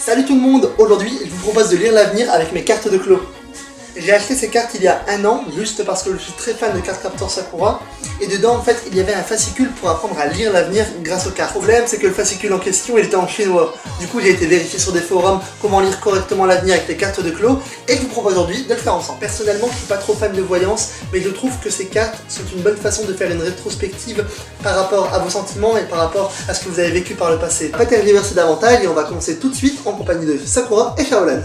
Salut tout le monde, aujourd'hui je vous propose de lire l'avenir avec mes cartes de Clos. J'ai acheté ces cartes il y a un an, juste parce que je suis très fan de Cardcaptor Sakura, et dedans en fait il y avait un fascicule pour apprendre à lire l'avenir grâce aux cartes. Le problème c'est que le fascicule en question il était en chinois, du coup j'ai été vérifier sur des forums comment lire correctement l'avenir avec les cartes de Clos, et je vous propose aujourd'hui de le faire ensemble. Personnellement je suis pas trop fan de voyance, mais je trouve que ces cartes sont une bonne façon de faire une rétrospective par rapport à vos sentiments et par rapport à ce que vous avez vécu par le passé. Pas tergiverser davantage et on va commencer tout de suite en compagnie de Sakura et Shaolan.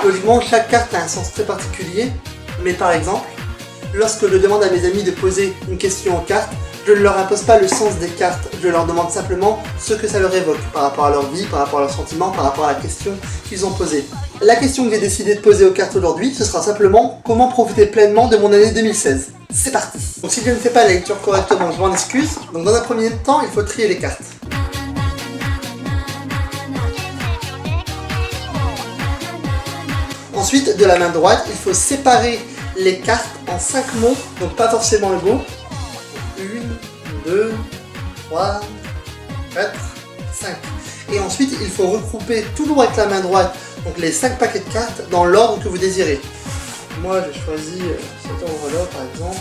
Logiquement, chaque carte a un sens très particulier, mais par exemple, lorsque je demande à mes amis de poser une question en carte, je ne leur impose pas le sens des cartes, je leur demande simplement ce que ça leur évoque par rapport à leur vie, par rapport à leurs sentiments, par rapport à la question qu'ils ont posée. La question que j'ai décidé de poser aux cartes aujourd'hui, ce sera simplement comment profiter pleinement de mon année 2016. C'est parti. Donc si je ne fais pas la lecture correctement, je m'en excuse. Donc dans un premier temps, il faut trier les cartes. Ensuite, de la main droite, il faut séparer les cartes en 5 mots, donc pas forcément égaux. 1, 2, 3, 4, 5. Et ensuite, il faut regrouper toujours avec la main droite donc les 5 paquets de cartes dans l'ordre que vous désirez. Moi, j'ai choisi cet ordre-là, par exemple.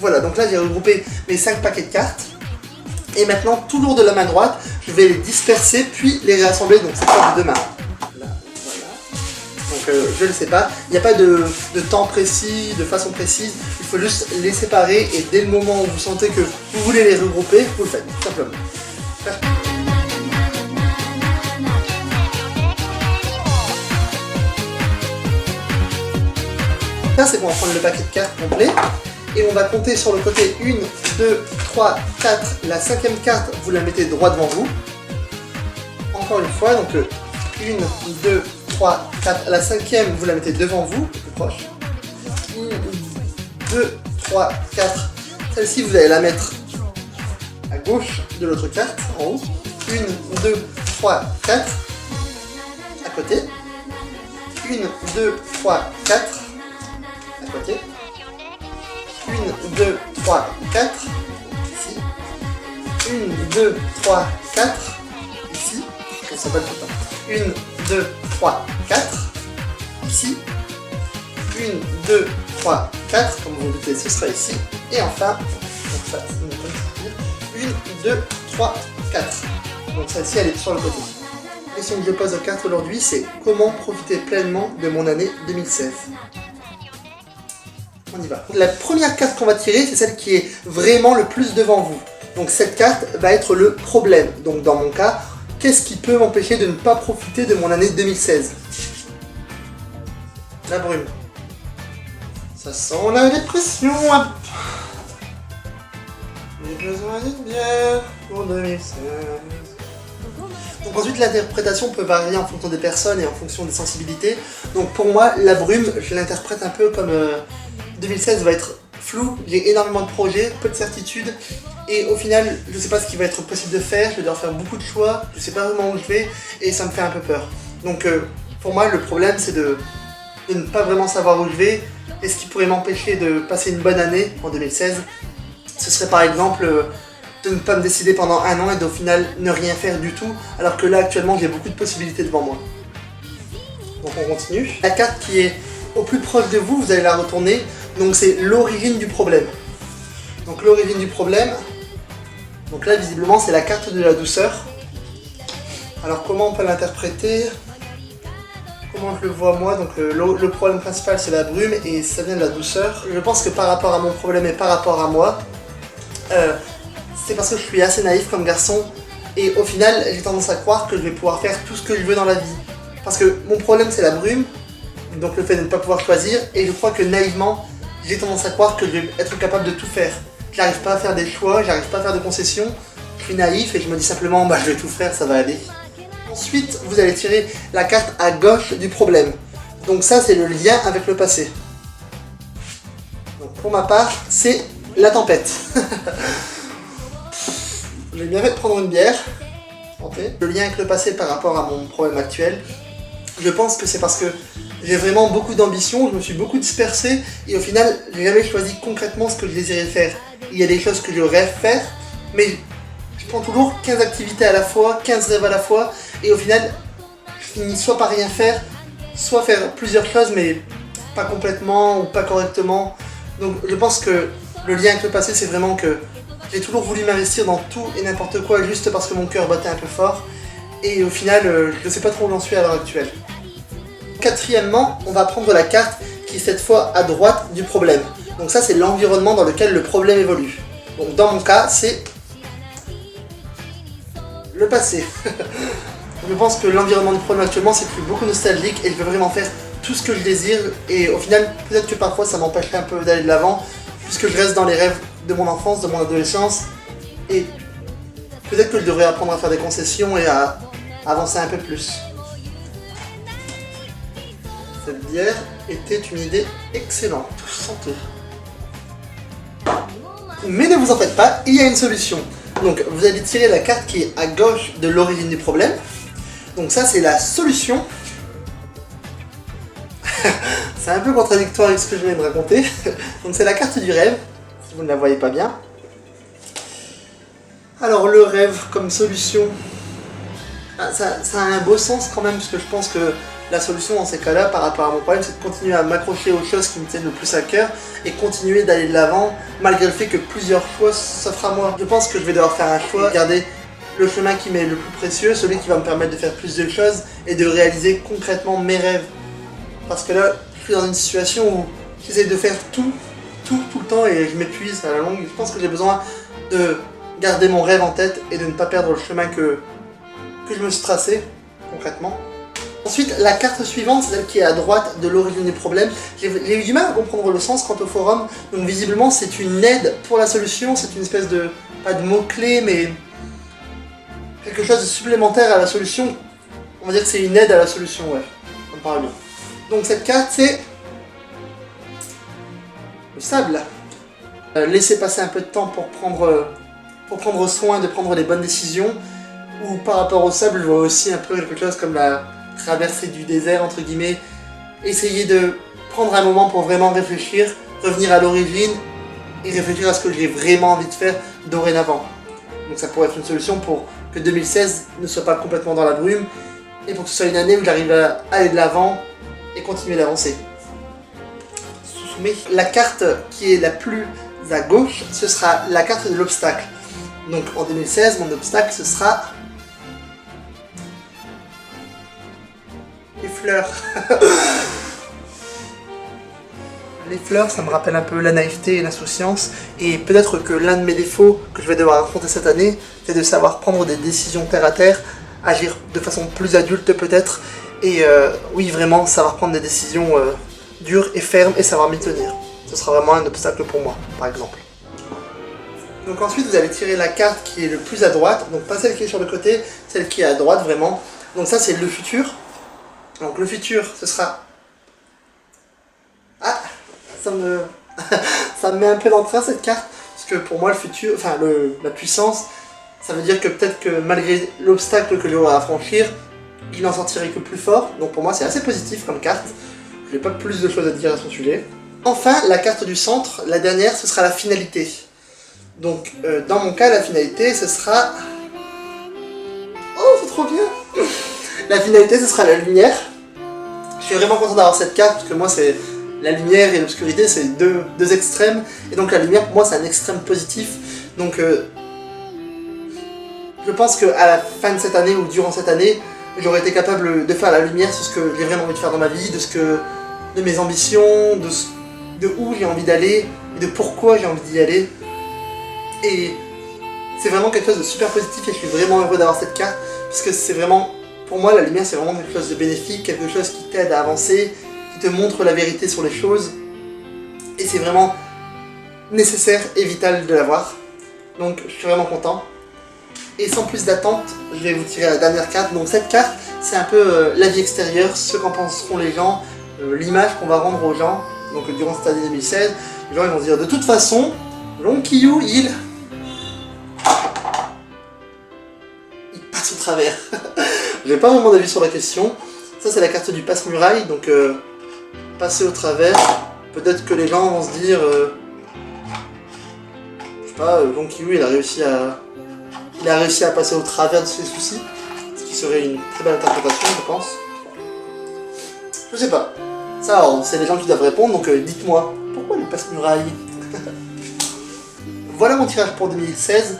Voilà, donc là, j'ai regroupé mes 5 paquets de cartes. Et maintenant, toujours de la main droite, je vais les disperser puis les réassembler, donc c'est pas de deux mains. Là, voilà. Donc je ne sais pas, il n'y a pas de temps précis, de façon précise, il faut juste les séparer et dès le moment où vous sentez que vous voulez les regrouper, vous le faites, tout simplement. Ça c'est pour prendre le paquet de cartes complet. Et on va compter sur le côté 1, 2, 3, 4, la 5e carte, vous la mettez droit devant vous. Encore une fois, donc 1, 2, 3, 4, la 5e, vous la mettez devant vous, plus proche. 1, 2, 3, 4, celle-ci vous allez la mettre à gauche de l'autre carte, en haut. 1, 2, 3, 4, à côté. 1, 2, 3, 4, à côté. 1, 2, 3, 4, ici. 1, 2, 3, 4, ici. On s'appelle tout le temps. 1, 2, 3, 4, ici. 1, 2, 3, 4, comme vous le doutez, ce sera ici. Et enfin, donc ça, 1, 2, 3, 4. Donc celle-ci, elle est sur le côté. La question que je pose aux cartes aujourd'hui, c'est comment profiter pleinement de mon année 2016. On y va. La première carte qu'on va tirer, c'est celle qui est vraiment le plus devant vous. Donc cette carte va être le problème. Donc dans mon cas, qu'est-ce qui peut m'empêcher de ne pas profiter de mon année 2016? La brume. Ça sent la dépression. J'ai besoin d'une bière pour 2016. Donc ensuite l'interprétation peut varier en fonction des personnes et en fonction des sensibilités. Donc pour moi, la brume, je l'interprète un peu comme... 2016 va être flou, j'ai énormément de projets, peu de certitudes, et au final, je ne sais pas ce qui va être possible de faire, je vais devoir faire beaucoup de choix, je ne sais pas vraiment où je vais, et ça me fait un peu peur. Donc pour moi, le problème, c'est de ne pas vraiment savoir où je vais, et ce qui pourrait m'empêcher de passer une bonne année en 2016, ce serait par exemple de ne pas me décider pendant un an et d'au final ne rien faire du tout, alors que là, actuellement, j'ai beaucoup de possibilités devant moi. Donc on continue. La carte qui est au plus proche de vous, vous allez la retourner. Donc c'est l'origine du problème. Donc l'origine du problème, donc là visiblement c'est la carte de la douceur. Alors comment on peut l'interpréter? Comment je le vois moi? Donc le problème principal c'est la brume et ça vient de la douceur. Je pense que par rapport à mon problème et par rapport à moi, c'est parce que je suis assez naïf comme garçon et au final j'ai tendance à croire que je vais pouvoir faire tout ce que je veux dans la vie. Parce que mon problème c'est la brume, donc le fait de ne pas pouvoir choisir, et je crois que naïvement, j'ai tendance à croire que je vais être capable de tout faire. J'arrive pas à faire des choix, j'arrive pas à faire de concessions, je suis naïf et je me dis simplement bah je vais tout faire, ça va aller. Ensuite, vous allez tirer la carte à gauche du problème. Donc ça c'est le lien avec le passé. Donc pour ma part, c'est la tempête. J'ai bien fait de prendre une bière. Le lien avec le passé par rapport à mon problème actuel, je pense que c'est parce que j'ai vraiment beaucoup d'ambition, je me suis beaucoup dispersé et au final, j'ai jamais choisi concrètement ce que je désirais faire. Il y a des choses que je rêve faire, mais je prends toujours 15 activités à la fois, 15 rêves à la fois et au final, je finis soit par rien faire, soit faire plusieurs choses mais pas complètement ou pas correctement. Donc je pense que le lien avec le passé, c'est vraiment que j'ai toujours voulu m'investir dans tout et n'importe quoi juste parce que mon cœur battait un peu fort. Et au final, je ne sais pas trop où j'en suis à l'heure actuelle. Quatrièmement, on va prendre la carte qui est cette fois à droite du problème. Donc ça, c'est l'environnement dans lequel le problème évolue. Donc dans mon cas, c'est le passé. Je pense que l'environnement du problème actuellement, c'est plus beaucoup nostalgique et je veux vraiment faire tout ce que je désire. Et au final, peut-être que parfois, ça m'empêcherait un peu d'aller de l'avant, puisque je reste dans les rêves de mon enfance, de mon adolescence. Et peut-être que je devrais apprendre à faire des concessions et à avancer un peu plus. Cette bière était une idée excellente, santé. Mais ne vous en faites pas, il y a une solution. Donc vous allez tirer la carte qui est à gauche de l'origine du problème. Donc ça c'est la solution. C'est un peu contradictoire avec ce que je viens de raconter. Donc c'est la carte du rêve, si vous ne la voyez pas bien. Alors le rêve comme solution, ça a un beau sens quand même, parce que je pense que la solution dans ces cas-là, par rapport à mon problème, c'est de continuer à m'accrocher aux choses qui me tiennent le plus à cœur et continuer d'aller de l'avant, malgré le fait que plusieurs choix s'offrent à moi. Je pense que je vais devoir faire un choix, garder le chemin qui m'est le plus précieux, celui qui va me permettre de faire plus de choses et de réaliser concrètement mes rêves. Parce que là, je suis dans une situation où j'essaie de faire tout le temps et je m'épuise à la longue. Je pense que j'ai besoin de garder mon rêve en tête et de ne pas perdre le chemin que je me suis tracé, concrètement. Ensuite, la carte suivante, c'est celle qui est à droite de l'origine du problème. J'ai eu du mal à comprendre le sens quant au forum, donc visiblement c'est une aide pour la solution, c'est une espèce de, pas de mot-clé, mais quelque chose de supplémentaire à la solution. On va dire que c'est une aide à la solution, ouais, ça me paraît bien. Donc cette carte, c'est le sable. Laisser passer un peu de temps pour prendre soin de prendre les bonnes décisions. Ou par rapport au sable, je vois aussi un peu quelque chose comme la traversée du désert, entre guillemets. Essayer de prendre un moment pour vraiment réfléchir, revenir à l'origine et réfléchir à ce que j'ai vraiment envie de faire dorénavant. Donc ça pourrait être une solution pour que 2016 ne soit pas complètement dans la brume et pour que ce soit une année où j'arrive à aller de l'avant et continuer d'avancer. La carte qui est la plus à gauche, ce sera la carte de l'obstacle. Donc en 2016, mon obstacle, ce sera les fleurs. Les fleurs, ça me rappelle un peu la naïveté et l'insouciance. Et peut-être que l'un de mes défauts que je vais devoir affronter cette année, c'est de savoir prendre des décisions terre à terre, agir de façon plus adulte peut-être. Et oui, vraiment, savoir prendre des décisions dures et fermes et savoir m'y tenir. Ce sera vraiment un obstacle pour moi, par exemple. Donc ensuite, vous allez tirer la carte qui est le plus à droite. Donc pas celle qui est sur le côté, celle qui est à droite vraiment. Donc ça, c'est le futur. Donc le futur, ce sera... Ah, ça me met un peu dans le train cette carte. Parce que pour moi, le futur, enfin la puissance, ça veut dire que peut-être que malgré l'obstacle que j'aurai à franchir, il n'en sortirait que plus fort. Donc pour moi, c'est assez positif comme carte. Je n'ai pas plus de choses à dire à son sujet. Enfin, la carte du centre, la dernière, ce sera la finalité. Donc, dans mon cas, la finalité, ce sera... Oh, c'est trop bien. La finalité, ce sera la lumière. Je suis vraiment content d'avoir cette carte, parce que moi, c'est la lumière et l'obscurité, c'est deux extrêmes. Et donc, la lumière, pour moi, c'est un extrême positif. Donc, je pense qu'à la fin de cette année, ou durant cette année, j'aurais été capable de faire la lumière sur ce que j'ai vraiment envie de faire dans ma vie, de mes ambitions, de où j'ai envie d'aller, et de pourquoi j'ai envie d'y aller. Et c'est vraiment quelque chose de super positif et je suis vraiment heureux d'avoir cette carte, puisque c'est vraiment, pour moi, la lumière c'est vraiment quelque chose de bénéfique, quelque chose qui t'aide à avancer, qui te montre la vérité sur les choses. Et c'est vraiment nécessaire et vital de l'avoir. Donc je suis vraiment content. Et sans plus d'attente, je vais vous tirer la dernière carte. Donc cette carte, c'est un peu la vie extérieure, ce qu'en penseront les gens, l'image qu'on va rendre aux gens. Donc durant cette année 2016, les gens ils vont se dire de toute façon, Lonquillou, il passe au travers. J'ai pas vraiment d'avis sur la question. Ça c'est la carte du passe-muraille, donc passer au travers. Peut-être que les gens vont se dire... je sais pas, Gonkiyu il a réussi à passer au travers de ses soucis. Ce qui serait une très belle interprétation, je pense. Je sais pas. Ça, c'est les gens qui doivent répondre, donc dites-moi, pourquoi le passe-muraille? Voilà mon tirage pour 2016.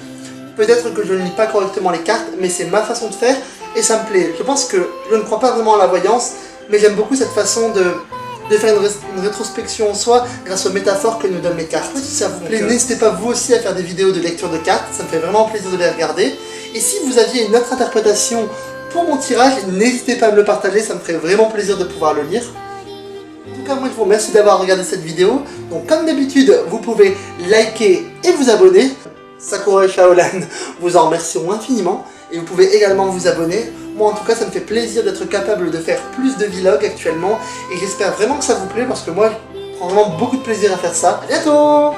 Peut-être que je ne lis pas correctement les cartes, mais c'est ma façon de faire et ça me plaît. Je pense que je ne crois pas vraiment à la voyance, mais j'aime beaucoup cette façon de faire une rétrospection en soi grâce aux métaphores que nous donnent les cartes. Si ça vous plaît, n'hésitez pas vous aussi à faire des vidéos de lecture de cartes, ça me fait vraiment plaisir de les regarder. Et si vous aviez une autre interprétation pour mon tirage, n'hésitez pas à me le partager, ça me ferait vraiment plaisir de pouvoir le lire. En tout cas, moi je vous remercie d'avoir regardé cette vidéo. Donc comme d'habitude, vous pouvez liker et vous abonner. Sakura et Shaolan vous en remercieront infiniment. Et vous pouvez également vous abonner. Moi en tout cas, ça me fait plaisir d'être capable de faire plus de vlogs actuellement. Et j'espère vraiment que ça vous plaît parce que moi, je prends vraiment beaucoup de plaisir à faire ça. À bientôt!